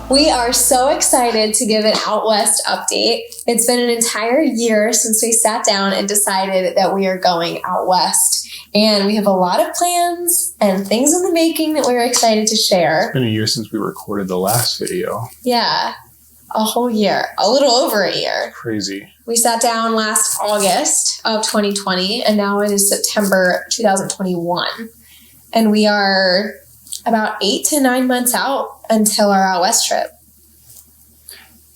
We are so excited to give an Out West update. It's been an entire year since we sat down and decided that we are going out west. And we have a lot of plans and things in the making that we're excited to share. It's been a year since we recorded the last video. Yeah, a whole year, a little over a year. Crazy. We sat down last August of 2020, and now it is September 2021. And we are about 8 to 9 months out until our out west trip.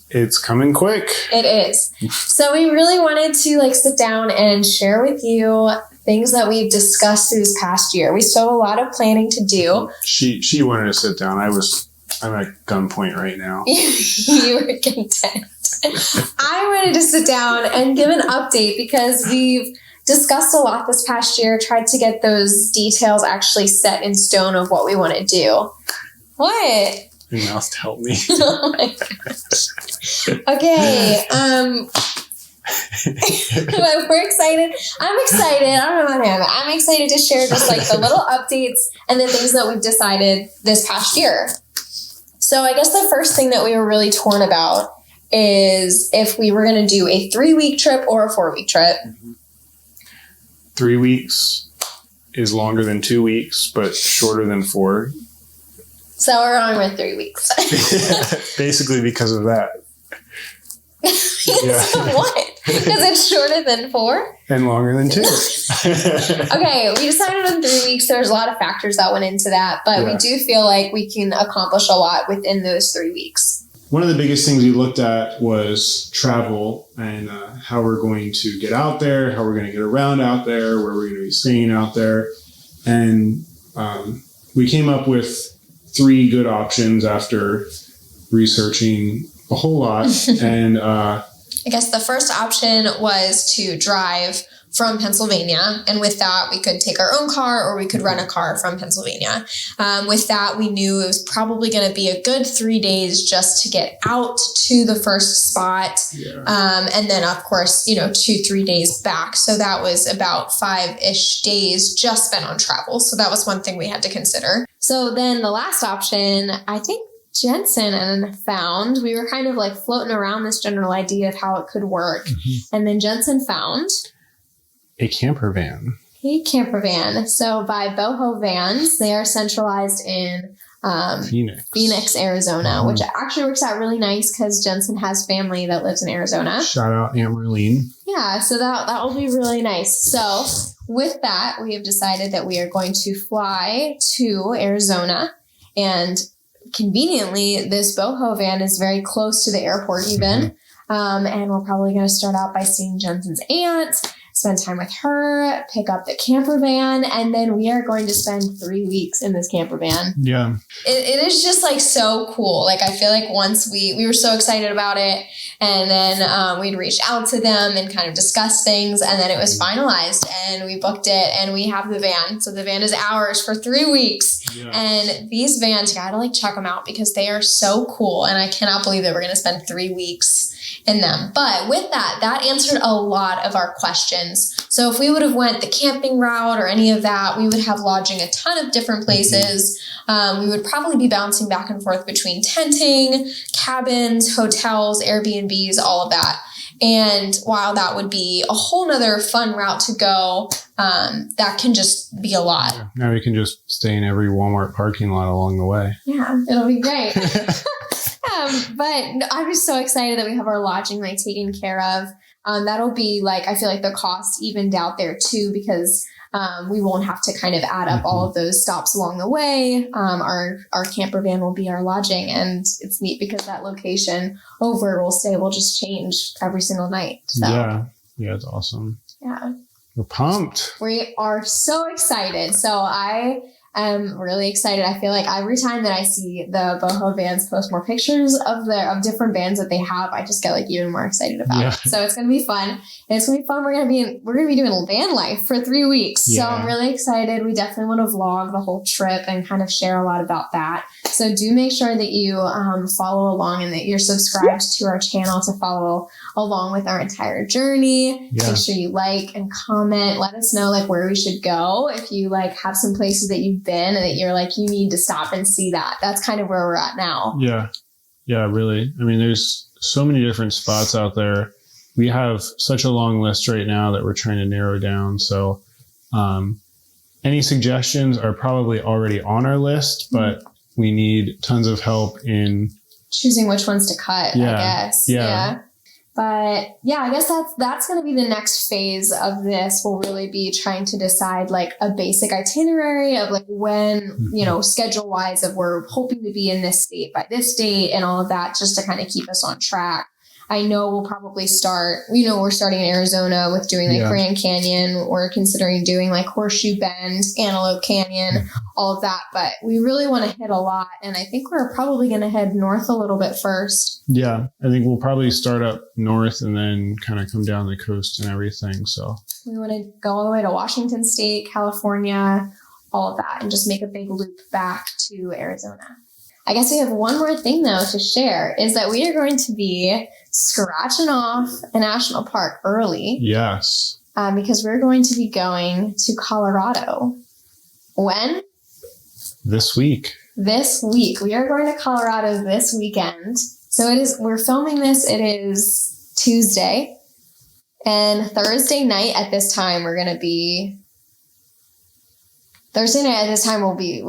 It's coming quick. It is. So we really wanted to sit down and share with you things that we've discussed through this past year. We still have a lot of planning to do. She wanted to sit down. I'm at gunpoint right now. You were content. I wanted to sit down and give an update because we've discussed a lot this past year, tried to get those details actually set in stone of what we want to do. What? Your mouth to help me. Oh my gosh. Okay. But we're excited. I'm excited. I don't know about him. I'm excited to share just the little updates and the things that we've decided this past year. So I guess the first thing that we were really torn about is if we were going to do a 3-week trip or a 4-week trip. 3 weeks is longer than 2 weeks, but shorter than 4. So we're on with 3 weeks. Basically because of that. Yeah. What? Because it's shorter than 4? And longer than 2. Okay, we decided on 3 weeks. There's a lot of factors that went into that, but we do feel like we can accomplish a lot within those 3 weeks. One of the biggest things we looked at was travel and how we're going to get out there, how we're going to get around out there, where we're going to be staying out there. And we came up with 3 good options after researching a whole lot. And I guess the first option was to drive from Pennsylvania. And with that, we could take our own car or we could rent a car from Pennsylvania. With that, we knew it was probably going to be a good 3 days just to get out to the first spot. Yeah. And then, of course, 2-3 days back. So that was about 5-ish days just spent on travel. So that was one thing we had to consider. So then the last option, I think Jensen found, we were kind of floating around this general idea of how it could work. Mm-hmm. And then Jensen found a camper van. So by Boho Vans, they are centralized in Phoenix, Arizona, which actually works out really nice because Jensen has family that lives in Arizona. Shout out Aunt Marlene. Yeah, so that will be really nice. So with that, we have decided that we are going to fly to Arizona, and conveniently, this Boho van is very close to the airport even. Mm-hmm. And we're probably going to start out by seeing Jensen's aunt, spend time with her, pick up the camper van, and then we are going to spend 3 weeks in this camper van. Yeah. It is just so cool. I feel like once we were so excited about it, and then we'd reached out to them and kind of discussed things, and then it was finalized and we booked it and we have the van. So the van is ours for 3 weeks. Yeah. And these vans, you gotta check them out because they are so cool. And I cannot believe that we're going to spend 3 weeks in them. But with that answered a lot of our questions. So if we would have went the camping route or any of that, we would have lodging a ton of different places. We would probably be bouncing back and forth between tenting, cabins, hotels, Airbnbs, all of that. And while that would be a whole nother fun route to go, that can just be a lot. Yeah. Now we can just stay in every Walmart parking lot along the way. Yeah, it'll be great. But I'm just so excited that we have our lodging taken care of. That'll be I feel like the cost evened out there too, because we won't have to kind of add up all of those stops along the way. Our camper van will be our lodging, and it's neat because that location over where we'll stay will just change every single night. So. Yeah, it's awesome. Yeah. We're pumped. We are so excited. So I'm really excited. I feel like every time that I see the Boho Vans post more pictures of different bands that they have, I just get even more excited about it. So it's gonna be fun. And it's gonna be fun. We're gonna be doing van life for 3 weeks. Yeah. So I'm really excited. We definitely want to vlog the whole trip and kind of share a lot about that. So do make sure that you follow along and that you're subscribed to our channel to follow along with our entire journey. Yeah. Make sure you like and comment. Let us know where we should go. If you have some places that you've been and that you're you need to stop and see that. That's kind of where we're at now. Yeah. Yeah, really. I mean, there's so many different spots out there. We have such a long list right now that we're trying to narrow down. So any suggestions are probably already on our list, but we need tons of help in choosing which ones to cut, I guess. Yeah. But yeah, I guess that's going to be the next phase of this. Will really be trying to decide like a basic itinerary of like when, schedule wise, if we're hoping to be in this state by this date and all of that, just to kind of keep us on track. I know we'll probably start, we're starting in Arizona with doing like Grand Canyon. We're considering doing like Horseshoe Bend, Antelope Canyon, all of that. But we really want to hit a lot. And I think we're probably going to head north a little bit first. Yeah, I think we'll probably start up north and then kind of come down the coast and everything. So we want to go all the way to Washington State, California, all of that, and just make a big loop back to Arizona. I guess we have one more thing, though, to share, is that we are going to be scratching off a national park early. Yes. Because we're going to be going to Colorado. When? This week. This week. We are going to Colorado this weekend. So we're filming this. It is Tuesday. And Thursday night at this time, we'll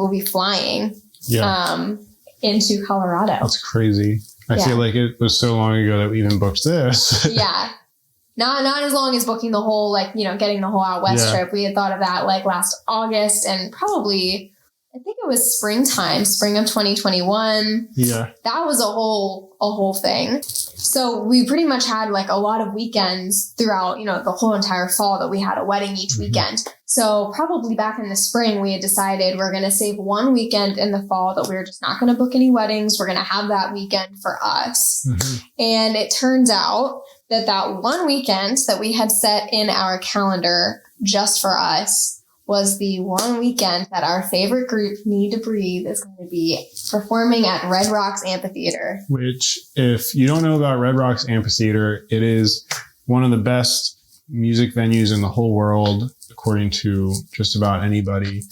be flying. Yeah. Into Colorado. That's crazy. I feel like it was so long ago that we even booked this. Yeah. Not as long as booking the whole, getting the whole out west trip. We had thought of that last August and probably, I think it was spring of 2021. Yeah. That was a whole thing. So we pretty much had a lot of weekends throughout, the whole entire fall that we had a wedding each weekend. So probably back in the spring, we had decided we're going to save one weekend in the fall that we were just not going to book any weddings. We're going to have that weekend for us. And it turns out that one weekend that we had set in our calendar just for us was the one weekend that our favorite group, Need to Breathe, is going to be performing at Red Rocks Amphitheater. Which, if you don't know about Red Rocks Amphitheater, it is one of the best music venues in the whole world, according to just about anybody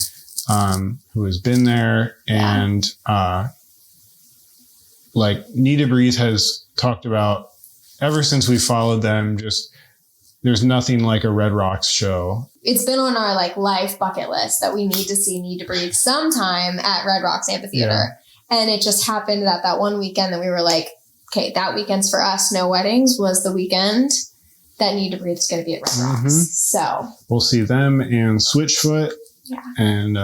who has been there. And Need to Breathe has talked about, ever since we followed them, just there's nothing like a Red Rocks show. It's been on our life bucket list that we need to see Need to Breathe sometime at Red Rocks Amphitheater. Yeah. And it just happened that one weekend that we were like, okay, that weekend's for us. No weddings was the weekend that Need to Breathe is going to be at Red Rocks. So we'll see them and Switchfoot. Yeah. And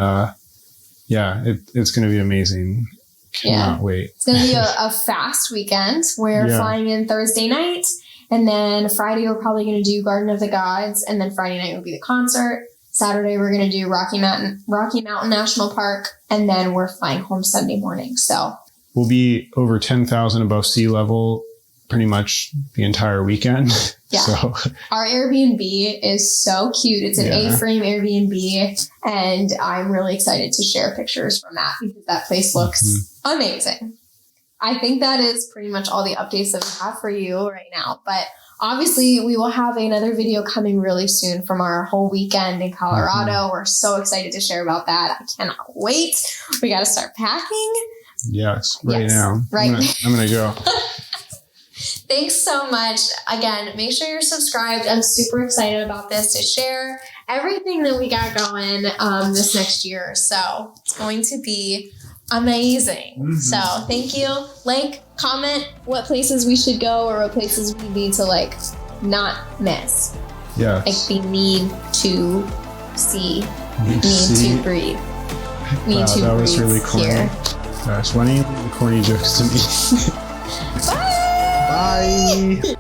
it's going to be amazing. Cannot wait. It's going to be a fast weekend. We're flying in Thursday night. And then Friday, we're probably going to do Garden of the Gods. And then Friday night will be the concert. Saturday, we're going to do Rocky Mountain National Park. And then we're flying home Sunday morning. So we'll be over 10,000 above sea level pretty much the entire weekend. Yeah. So our Airbnb is so cute. It's an A-frame Airbnb. And I'm really excited to share pictures from that because that place looks amazing. I think that is pretty much all the updates that we have for you right now. But obviously, we will have another video coming really soon from our whole weekend in Colorado. We're so excited to share about that. I cannot wait. We got to start packing. Yes, now. Right. I'm going to go. Thanks so much. Again, make sure you're subscribed. I'm super excited about this to share everything that we got going this next year. So it's going to be amazing. So thank you. Comment what places we should go or what places we need to not miss. Yes. We need to see. Need to breathe. Need to that breathe was really corny. Here. Gosh, why don't you leave the corny jokes to me? Bye. Bye.